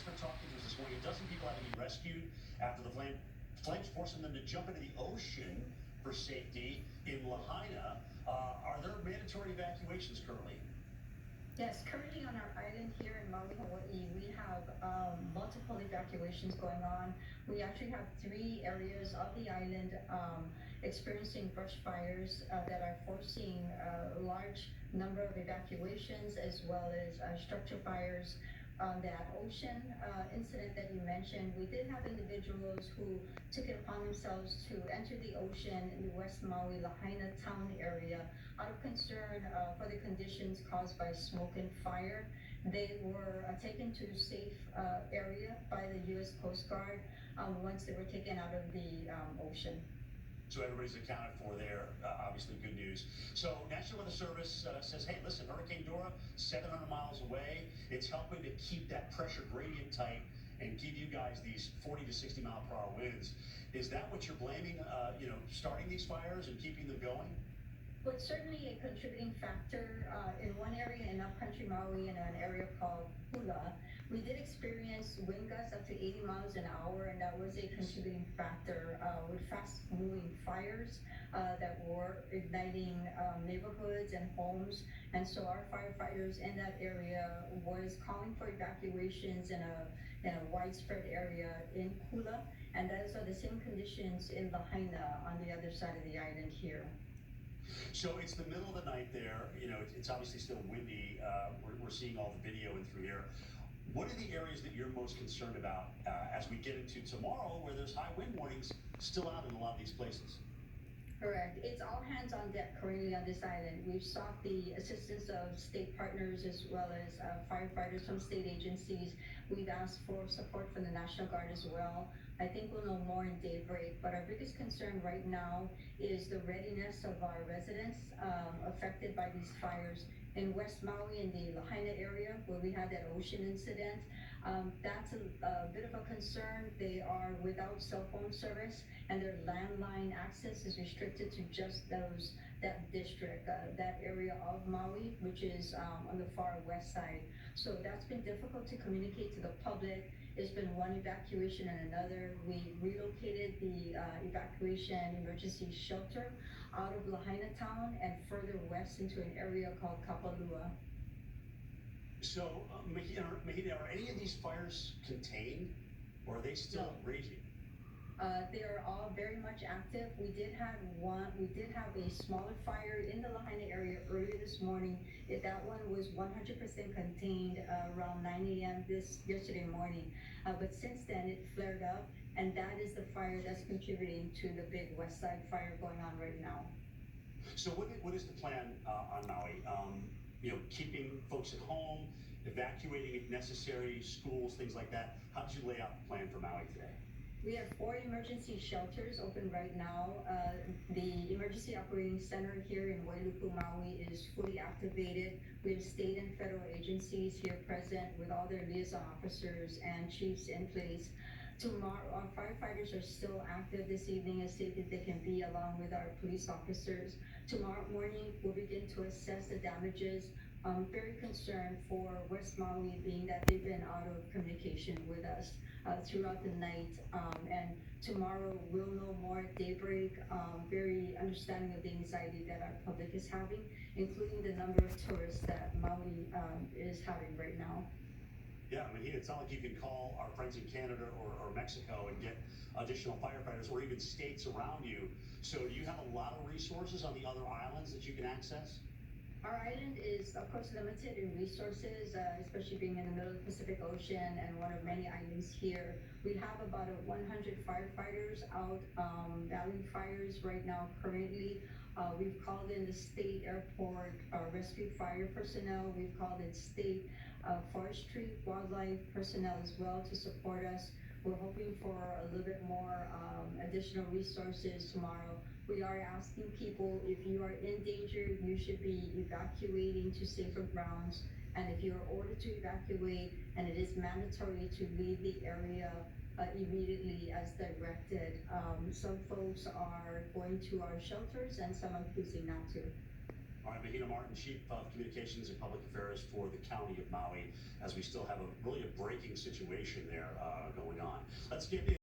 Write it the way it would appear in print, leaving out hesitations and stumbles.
for talking to us this morning. A dozen people had to be rescued after the flames forcing them to jump into the ocean for safety in Lahaina. Are there mandatory evacuations currently? Yes, currently on our island here in Maui, Hawaii, we have multiple evacuations going on. We actually have 3 areas of the island experiencing brush fires that are forcing a large number of evacuations as well as structure fires. On that ocean incident that you mentioned, we did have individuals who took it upon themselves to enter the ocean in the West Maui Lahaina town area out of concern for the conditions caused by smoke and fire. They were taken to a safe area by the U.S. Coast Guard once they were taken out of the ocean. So everybody's accounted for there. Obviously, good news. So National Weather Service says, hey, listen, Hurricane Dora, 700 miles away. It's helping to keep that pressure gradient tight and give you guys these 40 to 60 mile per hour winds. Is that what you're blaming, starting these fires and keeping them going? Well, it's certainly a contributing factor in one area in upcountry Maui in an area called Hula. We did experience wind gusts up to 80 miles an hour, and that was a contributing factor with fast-moving fires that were igniting neighborhoods and homes. And so our firefighters in that area was calling for evacuations in a widespread area in Hula, and those are the same conditions in Lahaina on the other side of the island here. So it's the middle of the night there. It's obviously still windy. We're seeing all the video in through here. What are the areas that you're most concerned about as we get into tomorrow, where there's high wind warnings still out in a lot of these places? Correct. It's all hands on deck currently on this island. We've sought the assistance of state partners as well as firefighters from state agencies. We've asked for support from the National Guard as well. I think we'll know more in daybreak, but our biggest concern right now is the readiness of our residents affected by these fires. In West Maui, in the Lahaina area, where we had that ocean incident, that's a bit of a concern. They are without cell phone service, and their landline access is restricted to just that district, that area of Maui, which is on the far west side. So that's been difficult to communicate to the public. It's been one evacuation and another. We relocated the evacuation emergency shelter out of Lahaina town and further west into an area called Kapalua. So, Mahina, are any of these fires contained, or are they still raging? They are all very much active. We did have a smaller fire in the Lahaina area earlier this morning. That one was 100% contained around 9 a.m. yesterday morning. But since then, it flared up, and that is the fire that's contributing to the big West Side fire going on right now. So what is the plan on Maui? Keeping folks at home, evacuating if necessary, schools, things like that. How did you lay out the plan for Maui today? We have 4 emergency shelters open right now. The Emergency Operating Center here in Wailuku, Maui is fully activated. We have state and federal agencies here present with all their liaison officers and chiefs in place. Tomorrow, our firefighters are still active this evening as safe as they can be, along with our police officers. Tomorrow morning, we'll begin to assess the damages. I'm very concerned for West Maui, being that they've been out of communication with us throughout the night. And tomorrow, we'll know more at daybreak. Very understanding of the anxiety that our public is having, including the number of tourists that Maui is having right now. Yeah, it's not like you can call our friends in Canada or Mexico and get additional firefighters, or even states around you. So do you have a lot of resources on the other islands that you can access? Our island is, of course, limited in resources, especially being in the middle of the Pacific Ocean and one of many islands here. We have about 100 firefighters out battling fires right now currently. We've called in the state airport rescue fire personnel. We've called in state forestry, wildlife personnel as well to support us. We're hoping for a little bit more additional resources tomorrow. We are asking people, if you are in danger, you should be evacuating to safer grounds. And if you are ordered to evacuate, and it is mandatory to leave the area immediately as directed. Some folks are going to our shelters and some are choosing not to. All right, Mahina Martin, Chief of Communications and Public Affairs for the County of Maui, as we still have really a breaking situation there going on. Let's give you